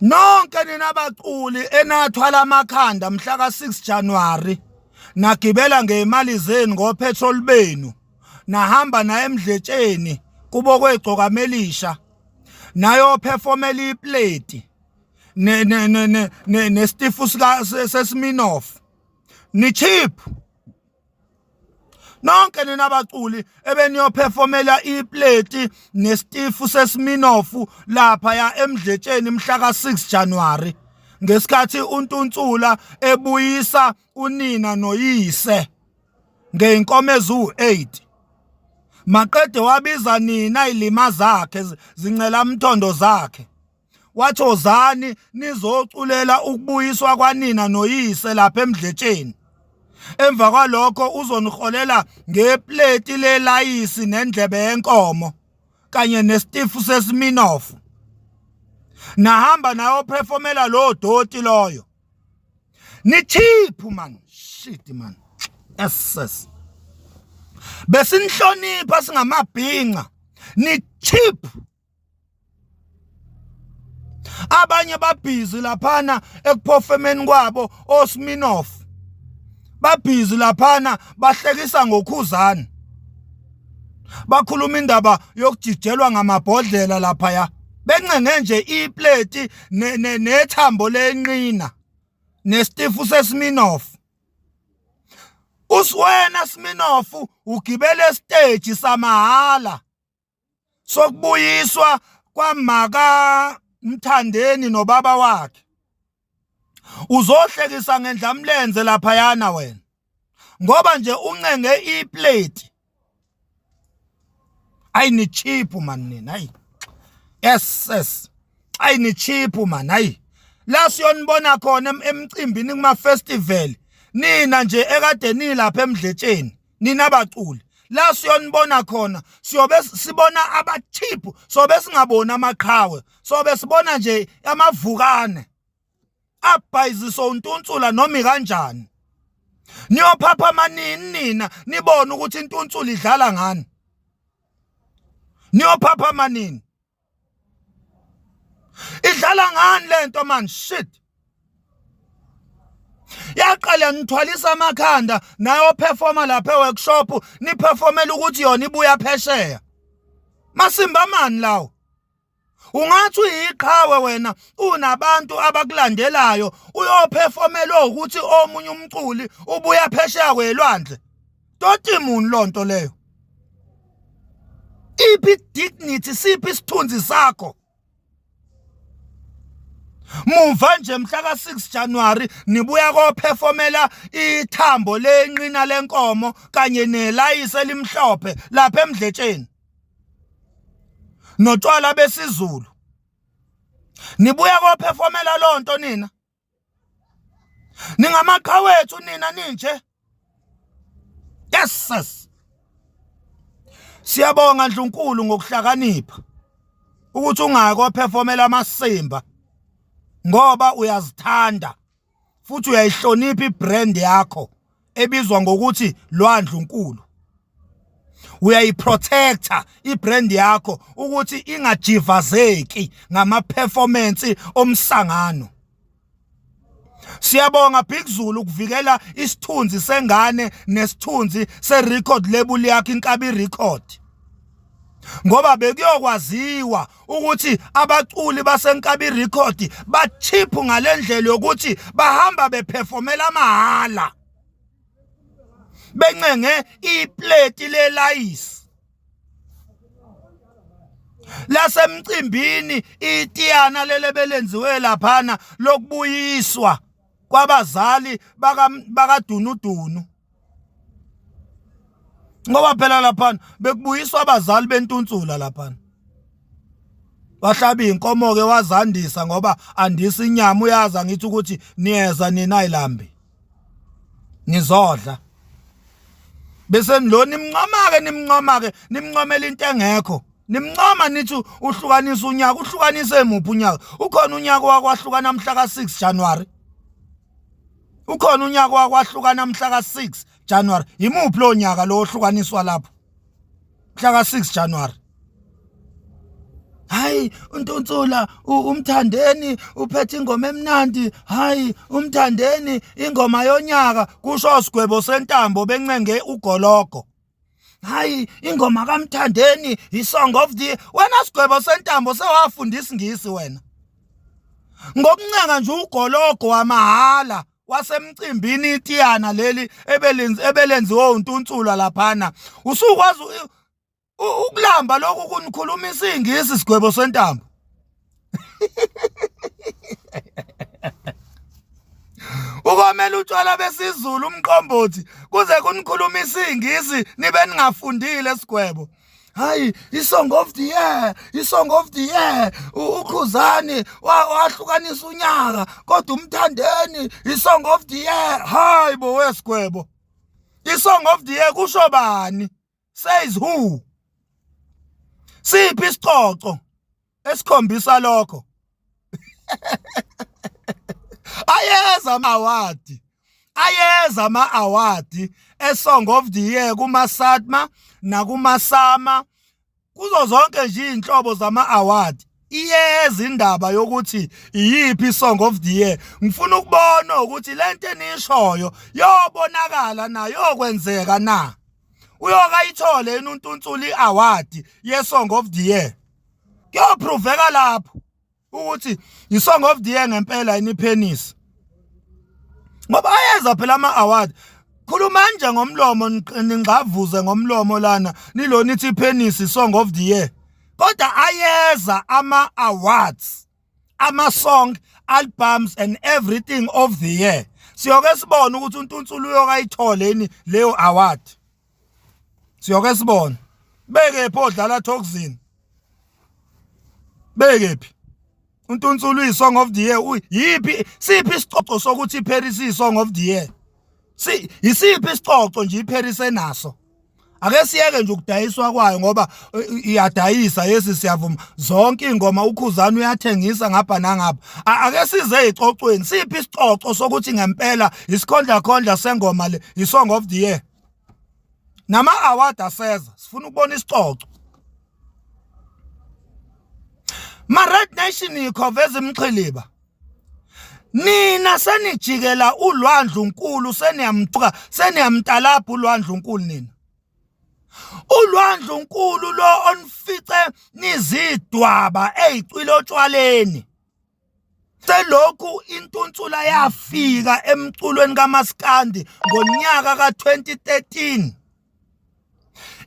Nonke nina baculi enathwala amakhanda mhla ka-6 January nagibela ngeimali zenu ngopetrol benu nahamba na eMdletsheni kubo kwegcoka melisha nayo performela iplate nestifu sesminoff ni cheap. Nonke nina baculi ebeniyoperformela iplate nestifu sesminoff lapha ya eMdletsheni mhla ka-6 January ngesikhathi uNtuntsula ebuyisa unina noyise ngeinkomo ezu-8 maqede wabiza nina ilima zakhe zincela mthondo zakhe wathi ozani nizoculela ukubuyiswa kwanina noyise lapha eMdletsheni. Emva kwalokho uzoniholela ngeplate lelayisi nendlebe yenkomo kanye nestifu sesminoff nahamba nayo performela lo doti loyo. Ni cheap man, shit man. Yes. Besinihlonipha singamabhinqa. Ni cheap. Abanye babhizi laphana ekuperformeni kwabo oSminoff. Babhizi laphana bahlekisa ngokhuzana. Bakhuluma indaba yokujijelwa ngamabhodlela laphaya. Bencenge nje iplate nethambo lenqina nestifu sesminoff. Uswena Sminoff ugibele stage samahala sokubuyiswa kwamaka Mthandeni nobaba wakhe. Uzohlekisa ngendlamlenze laphayana wena ngoba nje uncenge iplate. Ayini cheap man nina hayi. Yes. Ayini cheap man hayi. La siyonibona khona emcimbini kuma festival. Nina nje ekade nilapha eMdletsheni nina baculi. La siyonibona khona siyobe sibona abacheap sobe singabona amaqhawe sobe sibona nje amavukane abhayiziso uNtuntsula noma kanjani. Niyophapha manini nina nibona ukuthi uNtuntsula idlala ngani. Niyophapha manini idlala ngani lento man shit. Yaqala nithwalisa amakhanda nayo performa lapha eworkshop ni performela ukuthi yona ibuya phesheya. Masimba mani lawo. Ungathi uyiqhawe wena unabantu abakulandelayo uyoperformela ukuthi omunye umculi ubuya phesheya kwelwandle. Toti muni lonto leyo. Iphi dignity siphi isithunzi sakho. Muva nje mhla ka-6 January nibuya koperformela ithambo lenqina lenkomo kanye nelayisi elimhlophe lapha eMdletsheni notshwala besizulu. Nibuya koperformela lonto nina. Ningamaqhawethu nina ninje. Yes. Siyabonga Ndlunkulu ngokuhlakanipha ukuthi ungako performela amasimba ngoba uyazithanda futhi uyayihlonipha ibrand yakho ebizwa ngokuthi Lwandlunkulu. Uyayiprotecta ibrand yakho ukuthi ingajivazeki ngama performance omsangano. Siyabonga Big Zulu ukuvikela isithunzi sengane nesithunzi serecord label yakhe Inkabi Record. Ngoba bekuyokwaziwa ukuthi abaculi baseNkabi Record bacheap ngalendlela yokuthi bahamba beperformela amahala. Bencenge iplate lelayisi. Lasemcimbini itiyana lelebelenziwe laphana lokubuyiswa kwabazali bakadunudunu. Ngoba phela laphana bekubuyiswa abazali beNtuntsula laphana. Wahlaba inkomo ke wazandisa ngoba andisa inyama uyaza ngithi ukuthi niyeza nina ilambi. Nizodla. Bese nilona nimncomela into engekho. Nimncoma nithi uhlukanisa unyaka, uhlukanise emuphi unyaka? Ukhona unyaka wakwahlukana mhla ka-6 January. Ukhona unyaka wakwahlukana mhla ka-6 January. Imuphi lo nyaka lo ohlukaniswa lapho? Mhla ka-6 January. hayi uNtunsula umthandeni uphethe ingoma emnandi, hayi umthandeni ingoma yonyaka, kusho Sigwebo Sentambo bencenge uGologo. Hayi ingoma kaMthandeni i-song of the year. Wena Sigwebo Sentambo sewafundisa isingisi wena. Ngokuncenga nje uGologo wamahala wasemcimbini itiyana leli ebelenziwe uNtunsula laphana. Usukwazi ukulamba lokhu kunikhulumisa isingisi Sigwebo Sentambo. Ukomela utshwala besiZulu umqombothi kuze kunikhulumisa isingisi nibe ningafundile Sigwebo. Hayi i-song of the year, i-song of the year, uKhuzani wahlukanisa unyaka kodwa umthandeni i-song of the year. Hayi bo weSigwebo, i-song of the year kusho bani? Says who? Siphi isicoco esikhombisa lokho? Ayeza ama-award e-song of the year kuma-SATMA nakumasama, kuzo zonke nje inhlobo zama-award. Iyeza indaba yokuthi iyiphi i-song of the year. Ngifuna ukubona ukuthi lento enishoyo yobonakala na, yokwenzeka na. Uyokayithole yena uNtunsula i-award ye-song of the year. Kuyoproveka lapho ukuthi i-song of the year ngempela iniphenisi. Ngoba ayeza phela ama-award. Khuluma nje ngomlomo ningavuze ngomlomo lana nilo nithi iphenisi song of the year. Kodwa ayeza ama-awards, ama-song, albums and everything of the year. Siyoke sibone ukuthi uNtunsula uyokayithole yini leyo award. Siyoke sibone. Beke pho dlala Thokozini. Bekephi? uNtunsula uyi-song of the year. Yiphi siphi isicoco sokuthi iParis i-song of the year? Isiphi isicoco nje iParis enaso? Ake siyeke nje ukudayiswa kwayo ngoba iyadayisa yesi siyavuma. Zonke ingoma uKhuzani uyathengisa ngapha nangapha. Ake size ezicocweni. Siphi isicoco sokuthi ngempela isikhondla sengoma le i-song of the year? Nama-award aseza. Sifuna ukubona isicoco. Ma-Red Nation ikhoveza imxhiliba. Nina senijikela ulwandle unkulu seniyamtalapha ulwandle unkulu nina. Ulwandle unkulu lo onfice nizidwaba eyicwile otshwaleni. Selokhu iNtunsula yafika emculweni kaMaskandi ngonyaka ka-2013.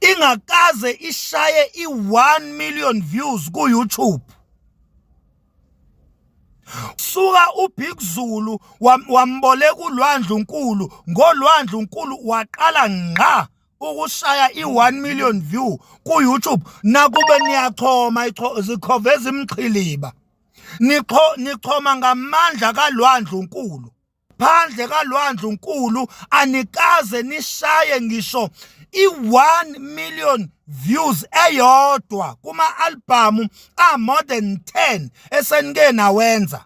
Ingakaze ishaye i-1 million views ku-YouTube. Suka uBig Zulu wamboleka ulwandle unkulu, ngolwandle unkulu waqala ngqa ukushaya i-1 million view ku-YouTube. Nakube niyachoma zikhoveza imxhiliba. Nichoma ngamandla kalwandle unkulu. Phandle kalwandle unkulu anikaze nishaye ngisho i-1 million views eyodwa kuma-albamu more than 10 esenike nawenza.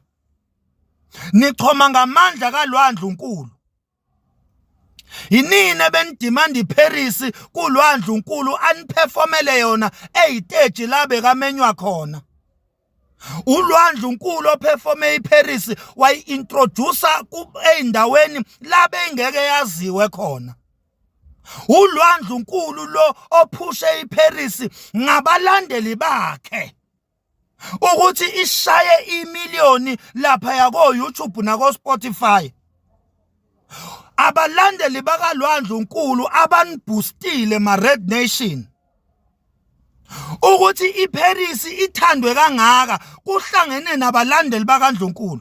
Nichoma ngamandla kalwandle unkulu. Inini benidimanda iParis kulwandle unkulu aniperformele yona eyiteji la bekamenywa khona. Ulwandle unkulu operforme iParis wayi-introduce ey'ndaweni la bengeke yaziwe khona. Ulwandle unkulu lo ophushe iParis ngabalandeli bakhe ukuthi ishaye imiliyoni lapha yako YouTube nako Spotify. Abalandeli bakalwandle unkulu abanibhoostile ma-Red Nation ukuthi iParis ithandwe kangaka kuhlangene nabalandeli bakaNdlunkulu.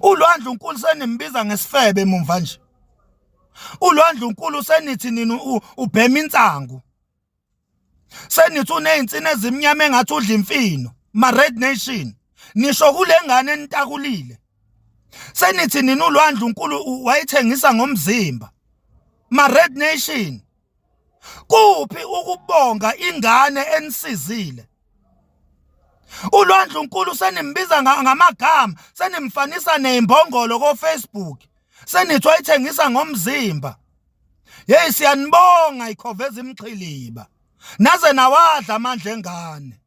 Ulwandle unkulu senimbiza ngesifebe mumva nje. Ulwandle unkulu senithi nini ubhema insangu. Senithi unezinsini ezimnyama engathi udla imfino. Ma-Red Nation nisho kule ngane enitakulile. Senithi nini ulwandle unkulu wayithengisa ngomzimba. Ma-Red Nation kuphi ukubonga ingane enisizile? Ulwandle unkulu senimbiza ngamagama, senimfanisa nezimbongolo ko Facebook. Senithi wayithengisa ngomzimba. Hey siyanibonga ikhoveza imxhiliba. Naze nawadla amandla engane.